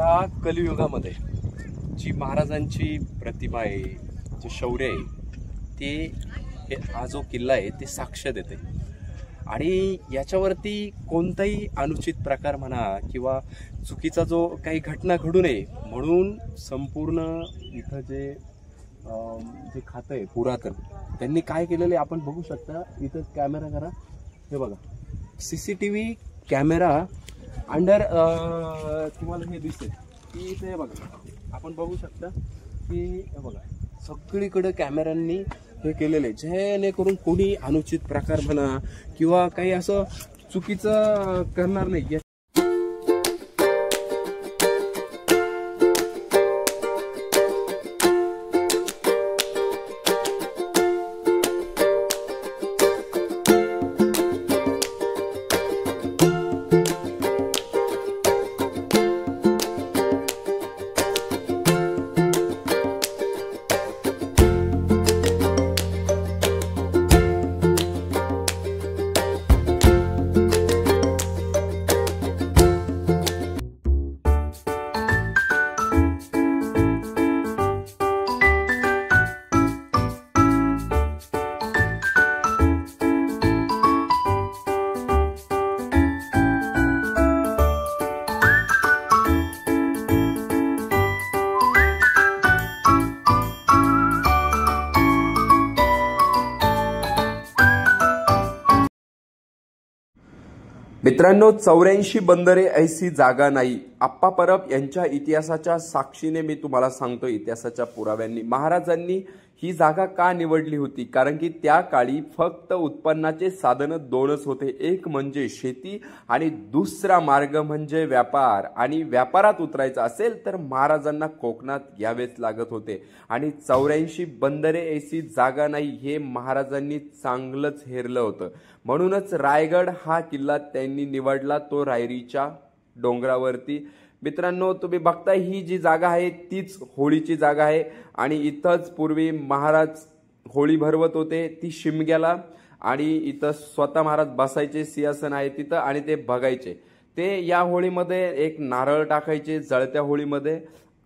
या कलियुगामध्ये जी महाराजांची प्रतिमा आहे, जे शौर्य आहे, ते हा जो किल्ला आहे ते साक्ष देते. आणि याच्यावरती कोणताही अनुचित प्रकार म्हणा किंवा चुकीचा जो काही घटना घडू नये म्हणून संपूर्ण इथं जे खातं आहे पुरातन, त्यांनी काय केलेलं आहे आपण बघू शकता. इथं कॅमेरा करा, हे बघा, CCTV कॅमेरा अंडर तुम्हाला हे दिसते की इथे बघा, आपण बघू शकता की हे बघा सगळीकडे कॅमेऱ्यांनी हे केलेले, जेणेकरून कोणी अनुचित प्रकार म्हणा किंवा काही असं चुकीचं करणार नाही. मित्रांनो, 84 बंदरे ऐसी जागा नाही. आप्पा परब यांच्या इतिहासाच्या साक्षीने मी तुम्हाला सांगतो, इतिहासाच्या पुराव्यांनी महाराजांनी ही जागा का निवडली होती. कारण की त्या काळी फक्त उत्पन्नाचे साधन दोनच होते, एक म्हणजे शेती आणि दुसरा मार्ग म्हणजे व्यापार. आणि व्यापारात उतरायचं असेल तर महाराजांना कोकणात यावेच लागत होते. आणि 84 बंदरे ऐसी जागा नाही हे महाराजांनी चांगलंच हेरलं होतं. म्हणूनच रायगड हा किल्ला त्यांनी निवडला, तो रायरीच्या डोंगरावरती. मित्रांनो, तुम्ही बघता ही जी जागा आहे तीच होळीची जागा आहे. आणि इथंच पूर्वी महाराज होळी भरवत होते, ती शिमग्याला. आणि इथं स्वतः महाराज बसायचे, सिंहासन आहे तिथं, आणि ते बघायचे. ते या होळीमध्ये एक नारळ टाकायचे जळत्या होळीमध्ये,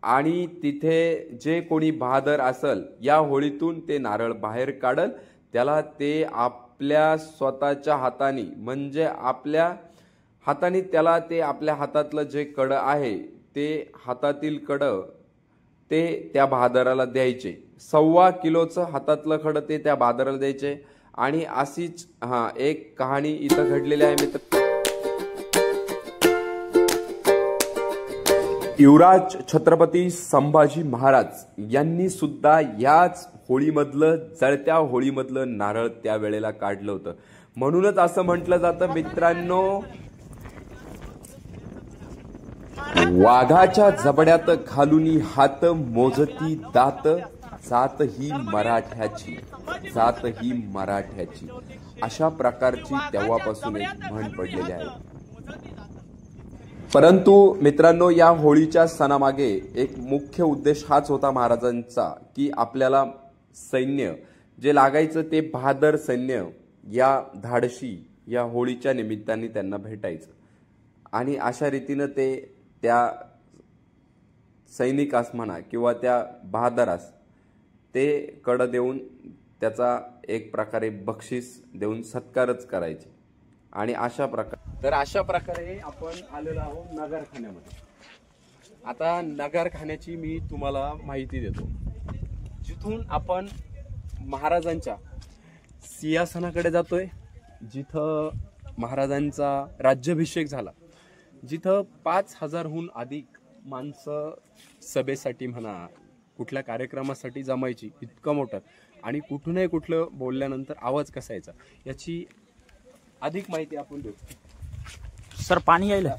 आणि तिथे जे कोणी बहादर असल या होळीतून ते नारळ बाहेर काढल, त्याला ते आपल्या स्वतःच्या हाताने, म्हणजे आपल्या हाताने त्याला ते आपल्या हातातलं जे कडं आहे ते हातातील कडं ते त्या बहादराला द्यायचे. 1.25 किलोचं हातातलं खडं ते त्या बहादराला द्यायचे. आणि अशीच एक कहाणी इथं घडलेली आहे मित्र. युवराज छत्रपती संभाजी महाराज यांनी सुद्धा याच होळीमधलं, जळत्या होळीमधलं नारळ त्या वेळेला काढलं होतं. म्हणूनच असं म्हटलं जातं मित्रांनो, वाघाच्या जबड्यात घालूनी हात मोजती दात, जात ही मराठ्याची, जात ही मराठ्याची. अशा प्रकारची तेव्हापासून एक म्हण पडलेली आहे. परंतु मित्रांनो, या होळीच्या सणामागे एक मुख्य उद्देश हाच होता महाराजांचा की आपल्याला सैन्य जे लागायचं ते बहादर सैन्य या धाडशी या होळीच्या निमित्ताने त्यांना भेटायचं. आणि अशा रीतीनं ते त्या सैनिकास म्हणा किंवा त्या बहादरास ते कडं देऊन त्याचा एक प्रकारे बक्षीस देऊन सत्कारच करायचे. आणि अशा प्रकारे आपण आलेलो आहोत नगरखान्यामध्ये. आता नगरखान्याची मी तुम्हाला माहिती देतो, जिथून आपण महाराजांच्या सिंहासनाकडे जातोय, जिथं महाराजांचा राज्याभिषेक झाला, जिथं 5000हून अधिक माणसं सभेसाठी म्हणा कुठल्या कार्यक्रमासाठी जमायची, इतकं मोठं. आणि कुठूनही कुठलं बोलल्यानंतर आवाज कसा यायचा याची अधिक माहिती आपण देऊ. सर पाणी यायला